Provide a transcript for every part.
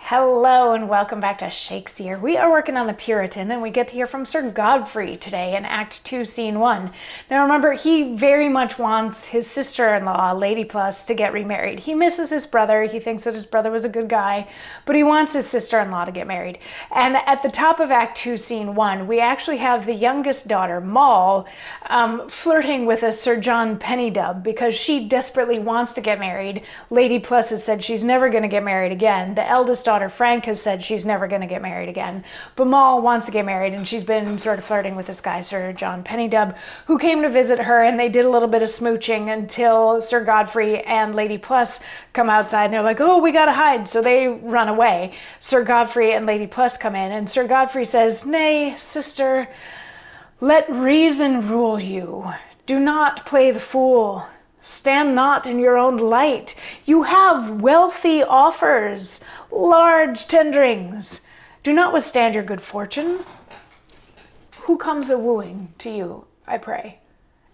Hello and welcome back to Shakesyear. We are working on the Puritan and we get to hear from Sir Godfrey today in Act 2, Scene 1. Now remember, he very much wants his sister-in-law, Lady Plus, to get remarried. He misses his brother. He thinks that his brother was a good guy, but he wants his sister-in-law to get married. And at the top of Act 2, Scene 1, we actually have the youngest daughter, Moll, flirting with a Sir John Pennydub because she desperately wants to get married. Lady Plus has said she's never going to get married again. The eldest daughter, Frank, has said she's never going to get married again. But Moll wants to get married, and she's been sort of flirting with this guy, Sir John Pennydub, who came to visit her, and they did a little bit of smooching until Sir Godfrey and Lady Plus come outside, and they're like, oh, we gotta hide. So they run away. Sir Godfrey and Lady Plus come in, and Sir Godfrey says, nay, sister, let reason rule you. Do not play the fool. Stand not in your own light. You have wealthy offers, large tenderings. Do not withstand your good fortune. Who comes a-wooing to you, I pray?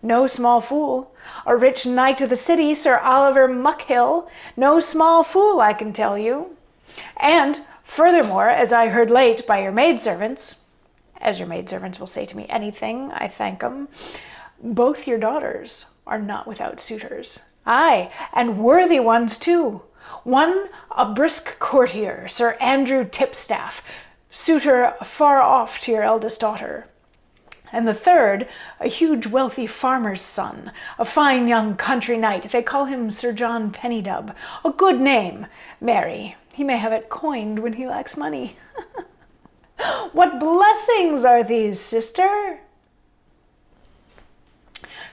No small fool. A rich knight of the city, Sir Oliver Muckhill. No small fool, I can tell you. And furthermore, as I heard late by your maidservants, as your maidservants will say to me anything, I thank 'em, both your daughters are not without suitors. Aye, and worthy ones too. One, a brisk courtier, Sir Andrew Tipstaff, suitor far off to your eldest daughter. And the third, a huge wealthy farmer's son, a fine young country knight. They call him Sir John Pennydub. A good name, marry. He may have it coined when he lacks money. What blessings are these, sister?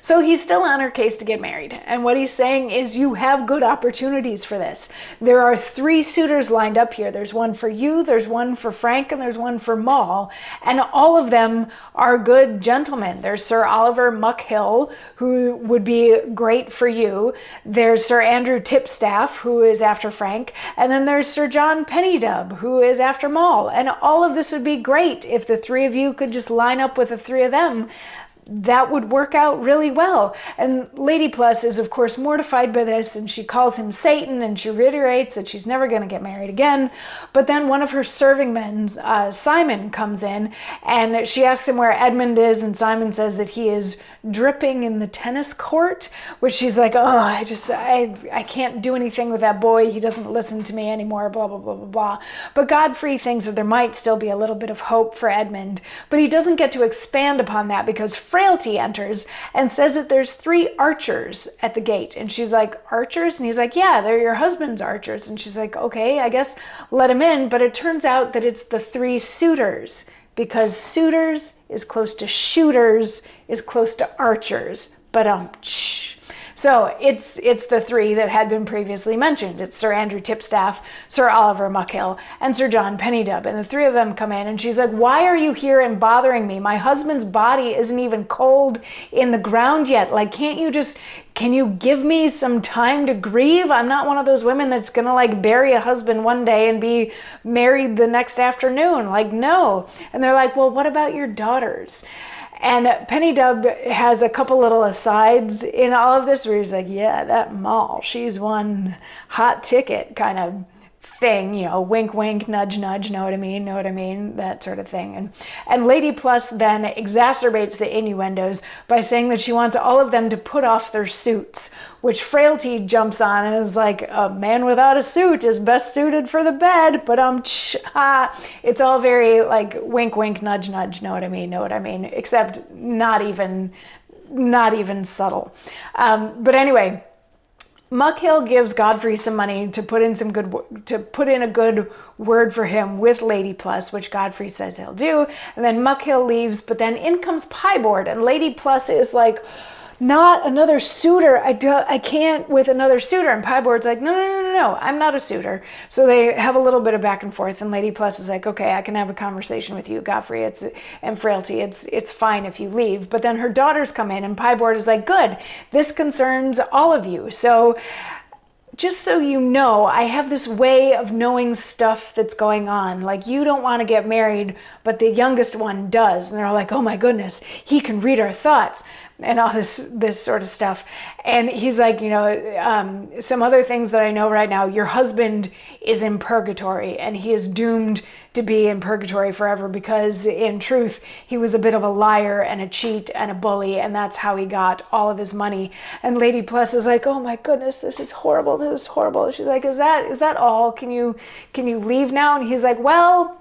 So he's still on her case to get married. And what he's saying is you have good opportunities for this. There are 3 suitors lined up here. There's one for you, there's one for Frank, and there's one for Moll. And all of them are good gentlemen. There's Sir Oliver Muckhill, who would be great for you. There's Sir Andrew Tipstaff, who is after Frank. And then there's Sir John Pennydub, who is after Moll. And all of this would be great if the 3 of you could just line up with the 3 of them. That would work out really well. And Lady Plus is, of course, mortified by this, and she calls him Satan, and she reiterates that she's never going to get married again. But then one of her serving men, Simon, comes in, and she asks him where Edmund is, and Simon says that he is dripping in the tennis court, which she's like, oh, I can't do anything with that boy. He doesn't listen to me anymore, blah, blah, blah, blah, blah. But Godfrey thinks that there might still be a little bit of hope for Edmund, but he doesn't get to expand upon that because Frailty enters and says that there's 3 archers at the gate. And she's like, archers? And he's like, yeah, they're your husband's archers. And she's like, okay, I guess let him in. But it turns out that it's the 3 suitors, because suitors is close to shooters is close to archers. So it's the 3 that had been previously mentioned. It's Sir Andrew Tipstaff, Sir Oliver Muckhill, and Sir John Pennydub. And the 3 of them come in, and she's like, why are you here and bothering me? My husband's body isn't even cold in the ground yet. Like, can you give me some time to grieve? I'm not one of those women that's gonna like bury a husband one day and be married the next afternoon. Like, no. And they're like, well, what about your daughters? And Pennydub has a couple little asides in all of this where he's like, yeah, that Moll, she's one hot ticket kind of thing, you know, wink, wink, nudge, nudge, know what I mean, that sort of thing. And Lady Plus then exacerbates the innuendos by saying that she wants all of them to put off their suits, which Frailty jumps on and is like, a man without a suit is best suited for the bed, but it's all very like wink, wink, nudge, nudge, know what I mean, except not even subtle. But anyway, Muckhill gives Godfrey some money to put in a good word for him with Lady Plus, which Godfrey says he'll do. And then Muckhill leaves, but then in comes Pieboard, and Lady Plus is like, not another suitor. I can't with another suitor. And Pieboard's like, no, I'm not a suitor. So they have a little bit of back and forth, and Lady Plus is like, okay, I can have a conversation with you, Godfrey, and Frailty. It's fine if you leave. But then her daughters come in, and Pieboard is like, good, this concerns all of you. So just so you know, I have this way of knowing stuff that's going on. Like, you don't want to get married, but the youngest one does. And they're all like, oh my goodness, he can read our thoughts. and all this sort of stuff. And he's like, some other things that I know right now, your husband is in purgatory, and he is doomed to be in purgatory forever because in truth, he was a bit of a liar and a cheat and a bully, and that's how he got all of his money. And Lady Plus is like, oh my goodness, this is horrible. This is horrible. She's like, is that all? Can you leave now? And he's like, well,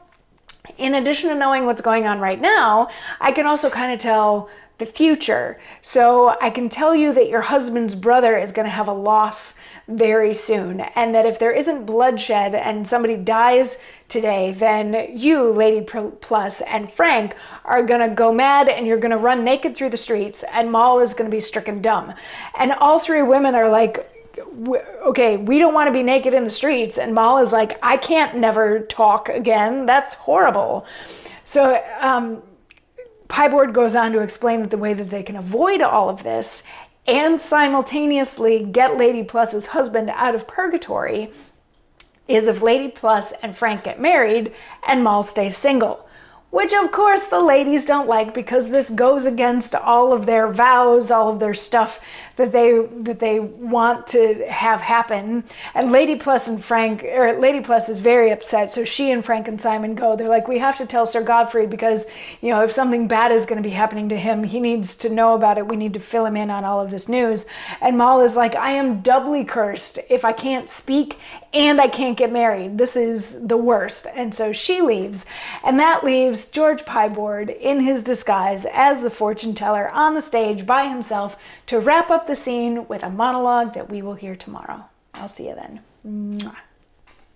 in addition to knowing what's going on right now, I can also kind of tell the future. So I can tell you that your husband's brother is going to have a loss very soon, and that if there isn't bloodshed and somebody dies today, then you, Lady Plus, and Frank are going to go mad, and you're going to run naked through the streets, and Moll is going to be stricken dumb. And all three women are like, okay, we don't want to be naked in the streets. And Moll is like, I can't never talk again. That's horrible. So Pieboard goes on to explain that the way that they can avoid all of this and simultaneously get Lady Plus's husband out of purgatory is if Lady Plus and Frank get married and Moll stays single. Which of course the ladies don't like, because this goes against all of their vows, all of their stuff that they want to have happen. And Lady Plus is very upset. So she and Frank and Simon go. They're like, we have to tell Sir Godfrey, because if something bad is going to be happening to him, he needs to know about it. We need to fill him in on all of this news. And Moll is like, I am doubly cursed if I can't speak and I can't get married. This is the worst. And so she leaves, and that leaves George Pieboard in his disguise as the fortune teller on the stage by himself to wrap up the scene with a monologue that we will hear tomorrow. I'll see you then. Mwah.